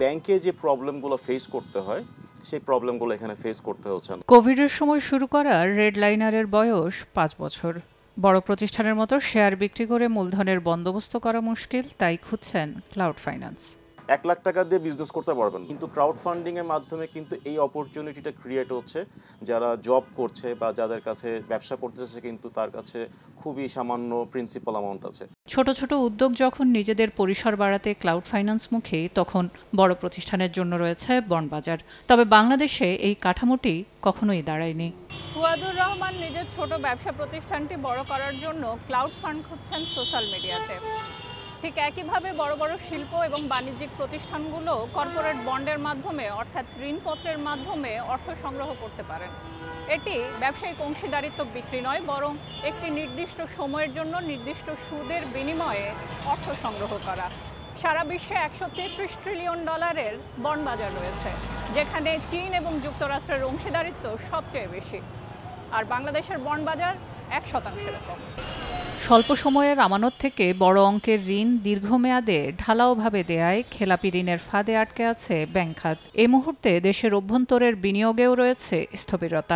ব্যাংকে যে প্রবলেমগুলো ফেস করতে হয় সেই প্রবলেমগুলো এখানে ফেস করতে হচ্ছে না। কোভিডের সময় শুরু করা রেড লাইনারের বয়স ৫ বছর। বড় প্রতিষ্ঠানের মতো শেয়ার বিক্রি করে মূলধনের বন্দোবস্ত করা মুশকিল, তাই খুঁজছেন ক্লাউড ফাইন্যান্স। ১ লাখ টাকা দিয়ে বিজনেস করতে পারবেন, কিন্তু ক্রাউড ফান্ডিং এর মাধ্যমে কিন্তু এই অপরচুনিটিটা ক্রিয়েট হচ্ছে। যারা জব করছে বা যাদের কাছে ব্যবসা করতেছে কিন্তু তার কাছে খুবই সামান্য প্রিন্সিপাল অ্যামাউন্ট আছে। ছোট ছোট উদ্যোগ যখন নিজেদের পরিসর বাড়াতে ক্লাউড ফাইন্যান্স মুখী, তখন বড় প্রতিষ্ঠানের জন্য রয়েছে বন্ডবাজার। তবে বাংলাদেশে এই কাঠামোটি কখনোই দাঁড়ায়নি। ফুয়াদুর রহমান নিজের ছোট ব্যবসা প্রতিষ্ঠানটি বড় করার জন্য ক্লাউড ফান্ড খুঁজছেন সোশ্যাল মিডিয়াতে। ঠিক একইভাবে বড় বড় শিল্প এবং বাণিজ্যিক প্রতিষ্ঠানগুলো কর্পোরেট বন্ডের মাধ্যমে অর্থাৎ ঋণপত্রের মাধ্যমে অর্থ সংগ্রহ করতে পারেন। এটি ব্যবসায়িক অংশীদারিত্ব বিক্রি নয়, বরং একটি নির্দিষ্ট সময়ের জন্য নির্দিষ্ট সুদের বিনিময়ে অর্থ সংগ্রহ করা। সারা বিশ্বে $133 ট্রিলিয়ন বন্ড বাজার রয়েছে, যেখানে চীন এবং যুক্তরাষ্ট্রের অংশীদারিত্ব সবচেয়ে বেশি। আর বাংলাদেশের বন্ড বাজার 1% কম। স্বল্প সময়ের আমানত থেকে বড় অঙ্কের ঋণ দীর্ঘমেয়াদে ঢালাওভাবে দেয়ায় খেলাপি ঋণের ফাঁদে আটকে আছে ব্যাংক খাত। এই মুহূর্তে দেশের অভ্যন্তরের বিনিয়োগেও রয়েছে স্থবিরতা।